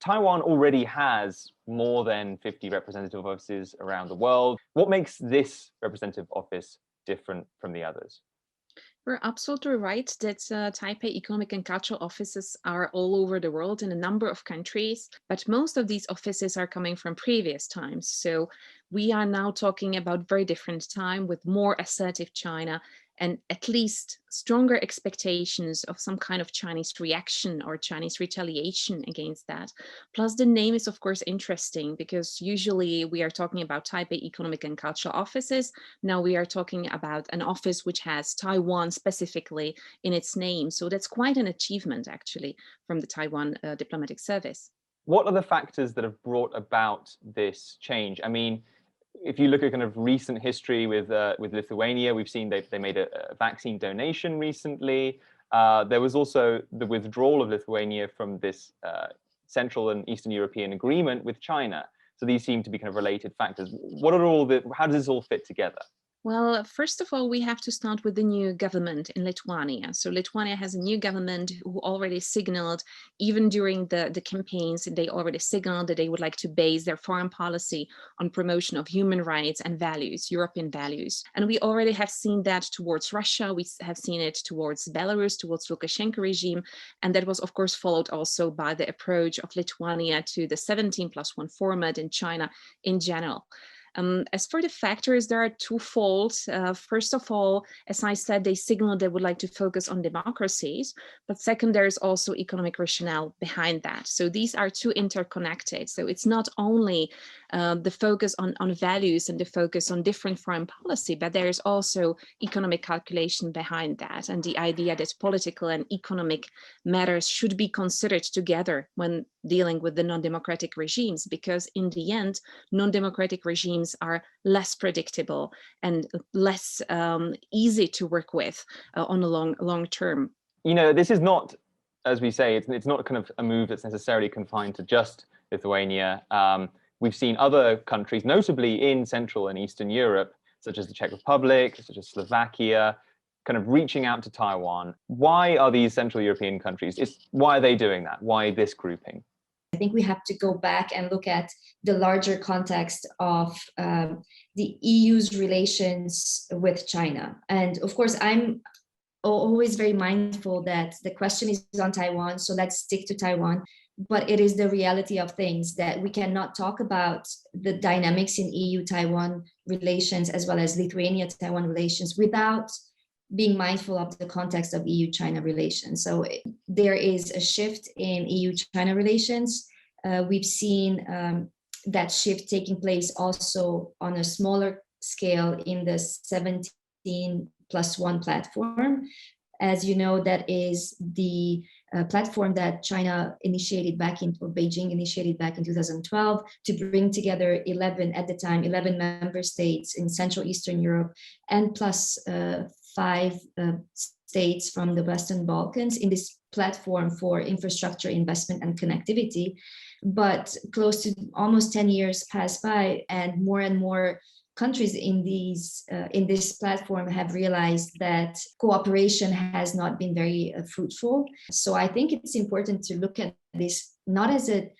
Taiwan already has more than 50 representative offices around the world. What makes this representative office different from the others? You're absolutely right that Taipei Economic and Cultural offices are all over the world in a number of countries, but most of these offices are coming from previous times. So we are now talking about very different time with more assertive China and at least stronger expectations of some kind of Chinese reaction or Chinese retaliation against that. Plus, the name is, of course, interesting because usually we are talking about Taipei Economic and Cultural offices. Now we are talking about an office which has Taiwan specifically in its name. So that's quite an achievement, actually, from the Taiwan diplomatic service. What are the factors that have brought about this change? I mean, if you look at kind of recent history with Lithuania, we've seen they made a vaccine donation recently. There was also the withdrawal of Lithuania from this Central and Eastern European agreement with China. So these seem to be kind of related factors. What are how does this all fit together? Well, first of all, we have to start with the new government in Lithuania. So Lithuania has a new government who already signaled, even during the campaigns, they already signaled that they would like to base their foreign policy on promotion of human rights and values, European values. And we already have seen that towards Russia. We have seen it towards Belarus, towards Lukashenko regime. And that was, of course, followed also by the approach of Lithuania to the 17+1 format in China in general. As for the factors, there are twofold. First of all, as I said, they signaled they would like to focus on democracies, but second, there is also economic rationale behind that. So these are two interconnected. So it's not only the focus on values and the focus on different foreign policy, but there is also economic calculation behind that, and the idea that political and economic matters should be considered together when dealing with the non-democratic regimes, because in the end, non-democratic regimes are less predictable and less easy to work with on a long term. You know, this is not, as we say, it's not kind of a move that's necessarily confined to just Lithuania. We've seen other countries, notably in Central and Eastern Europe, such as the Czech Republic, such as Slovakia, kind of reaching out to Taiwan. Why are these Central European countries? Why are they doing that? Why this grouping? I think we have to go back and look at the larger context of the EU's relations with China. And of course, I'm always very mindful that the question is on Taiwan, so let's stick to Taiwan. But it is the reality of things that we cannot talk about the dynamics in EU-Taiwan relations as well as Lithuania-Taiwan relations without being mindful of the context of EU-China relations. So there is a shift in EU-China relations. We've seen that shift taking place also on a smaller scale in the 17+1 platform. As you know, that is the platform that China initiated or Beijing initiated back in 2012 to bring together 11 member states in Central Eastern Europe and plus 5 states from the Western Balkans in this platform for infrastructure investment and connectivity. But close to almost 10 years passed by, and more countries in this platform have realized that cooperation has not been very fruitful. So I think it's important to look at this not as a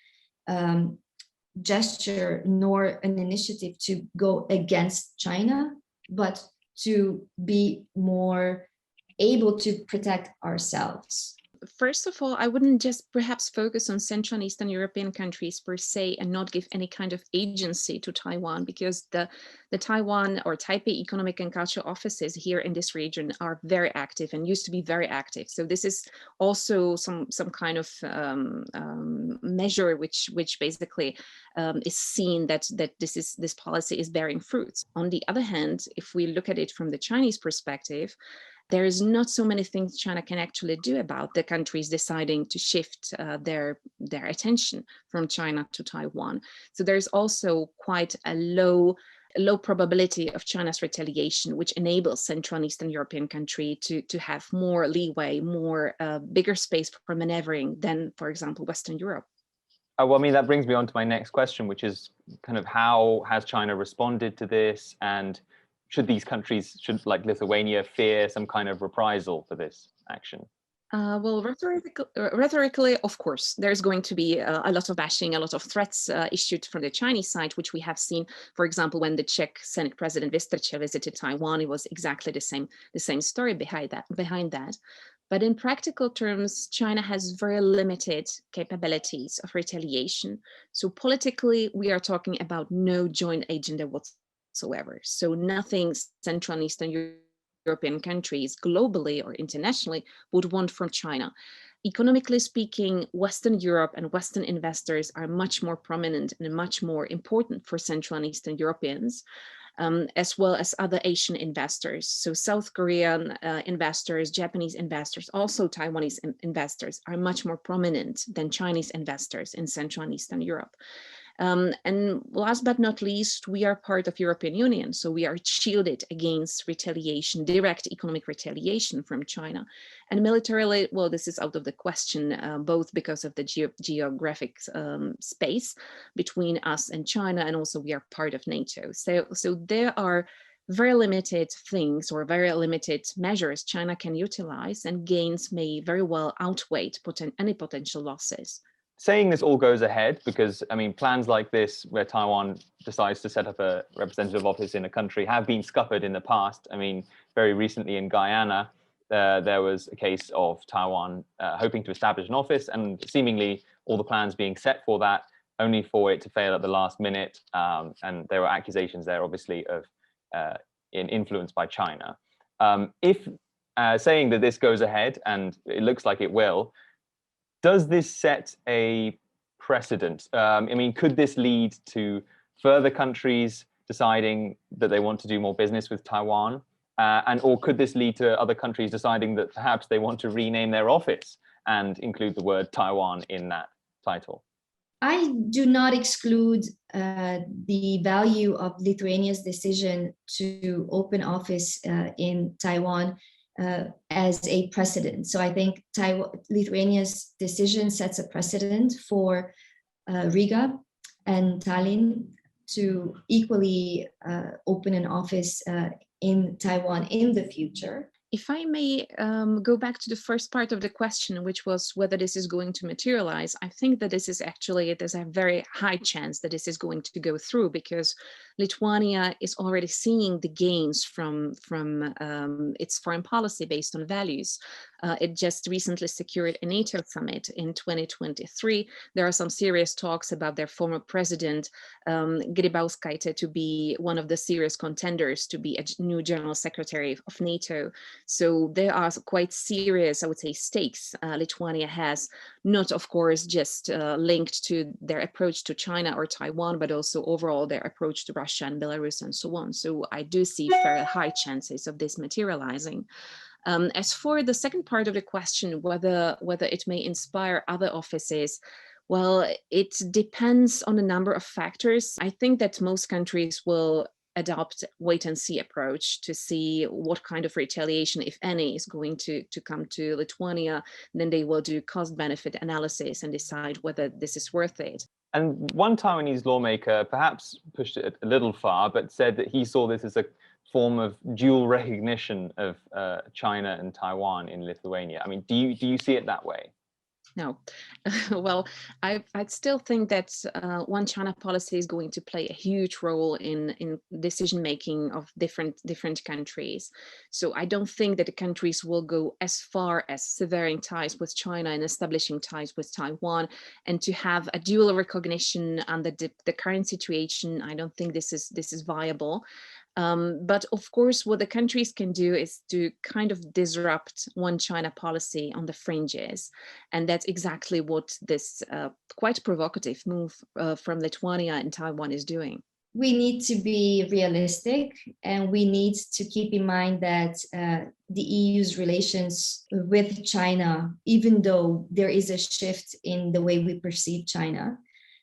gesture nor an initiative to go against China, but to be more able to protect ourselves. First of all, I wouldn't just perhaps focus on Central and Eastern European countries per se and not give any kind of agency to Taiwan, because the Taiwan or Taipei Economic and Cultural offices here in this region are very active and used to be very active. So this is also some kind of measure which basically is seen that this policy is bearing fruits. On the other hand, if we look at it from the Chinese perspective, there is not so many things China can actually do about the countries deciding to shift their attention from China to Taiwan. So there's also quite a low probability of China's retaliation, which enables Central and Eastern European country to have more leeway, bigger space for maneuvering than, for example, Western Europe. Well, I mean, that brings me on to my next question, which is kind of how has China responded to this, and should these countries, like Lithuania, fear some kind of reprisal for this action? Well, rhetorically, of course, there's going to be a lot of bashing, a lot of threats issued from the Chinese side, which we have seen, for example, when the Czech Senate President Vystrčil visited Taiwan. It was exactly the same story behind that. But in practical terms, China has very limited capabilities of retaliation. So politically, we are talking about no joint agenda whatsoever. So nothing Central and Eastern European countries globally or internationally would want from China. Economically speaking, Western Europe and Western investors are much more prominent and much more important for Central and Eastern Europeans, as well as other Asian investors. So South Korean investors, Japanese investors, also Taiwanese investors are much more prominent than Chinese investors in Central and Eastern Europe. And last but not least, we are part of European Union, so we are shielded against retaliation, direct economic retaliation from China. And militarily, well, this is out of the question, both because of the geographic space between us and China, and also we are part of NATO. So there are very limited things or very limited measures China can utilize, and gains may very well outweigh any potential losses. Saying this all goes ahead, because I mean, plans like this where Taiwan decides to set up a representative office in a country have been scuppered in the past. I mean, very recently in Guyana, there was a case of Taiwan hoping to establish an office, and seemingly all the plans being set for that, only for it to fail at the last minute. And there were accusations there, obviously, of influence by China. If saying that this goes ahead, and it looks like it will, does this set a precedent? I mean, could this lead to further countries deciding that they want to do more business with Taiwan? Or could this lead to other countries deciding that perhaps they want to rename their office and include the word Taiwan in that title? I do not exclude the value of Lithuania's decision to open office in Taiwan as a precedent. So I think Lithuania's decision sets a precedent for Riga and Tallinn to equally open an office in Taiwan in the future. If I may go back to the first part of the question, which was whether this is going to materialize, I think that this is actually, there's a very high chance that this is going to go through, because Lithuania is already seeing the gains from its foreign policy based on values. It just recently secured a NATO summit in 2023. There are some serious talks about their former president, Grybauskaitė, to be one of the serious contenders to be a new general secretary of NATO. So there are quite serious, I would say, stakes Lithuania has, not of course just linked to their approach to China or Taiwan, but also overall their approach to Russia and Belarus and so on. So I do see very high chances of this materializing. As for the second part of the question, whether it may inspire other offices, well, it depends on a number of factors. I think that most countries will adopt wait and see approach to see what kind of retaliation, if any, is going to come to Lithuania. Then they will do cost benefit analysis and decide whether this is worth it. And one Taiwanese lawmaker perhaps pushed it a little far, but said that he saw this as a form of dual recognition of China and Taiwan in Lithuania. I mean, do you see it that way? No. Well, I'd still think that one China policy is going to play a huge role in decision making of different countries. So I don't think that the countries will go as far as severing ties with China and establishing ties with Taiwan, and to have a dual recognition under the current situation. I don't think this is viable. But of course, what the countries can do is to kind of disrupt one China policy on the fringes. And that's exactly what this quite provocative move from Lithuania and Taiwan is doing. We need to be realistic, and we need to keep in mind that the EU's relations with China, even though there is a shift in the way we perceive China,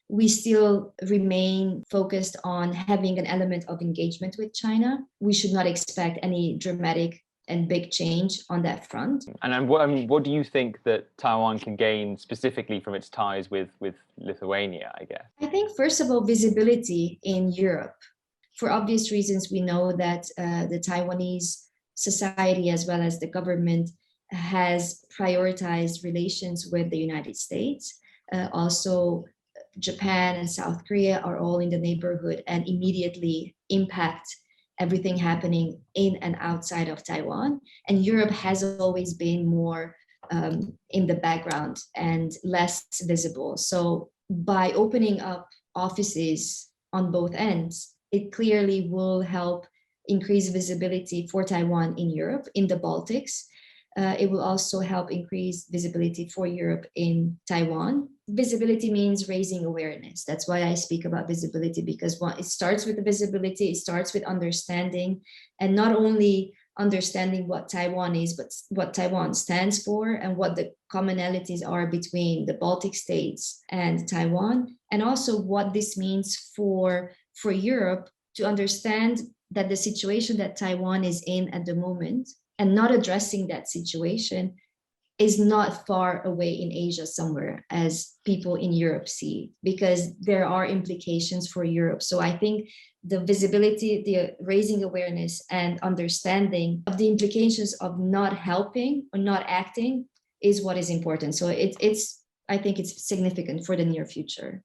we still remain focused on having an element of engagement with China. We should not expect any dramatic and big change on that front. And what do you think that Taiwan can gain specifically from its ties with Lithuania, I guess? I think, first of all, visibility in Europe. For obvious reasons, we know that the Taiwanese society as well as the government has prioritized relations with the United States. Also, Japan and South Korea are all in the neighborhood and immediately impact everything happening in and outside of Taiwan. And Europe has always been more in the background and less visible. So by opening up offices on both ends, it clearly will help increase visibility for Taiwan in Europe, in the Baltics. It will also help increase visibility for Europe in Taiwan. Visibility means raising awareness. That's why I speak about visibility, because it starts with the visibility, it starts with understanding, and not only understanding what Taiwan is, but what Taiwan stands for and what the commonalities are between the Baltic states and Taiwan, and also what this means for Europe to understand that the situation that Taiwan is in at the moment and not addressing that situation is not far away in Asia somewhere, as people in Europe see, because there are implications for Europe. So I think the visibility, the raising awareness and understanding of the implications of not helping or not acting is what is important. So I think it's significant for the near future.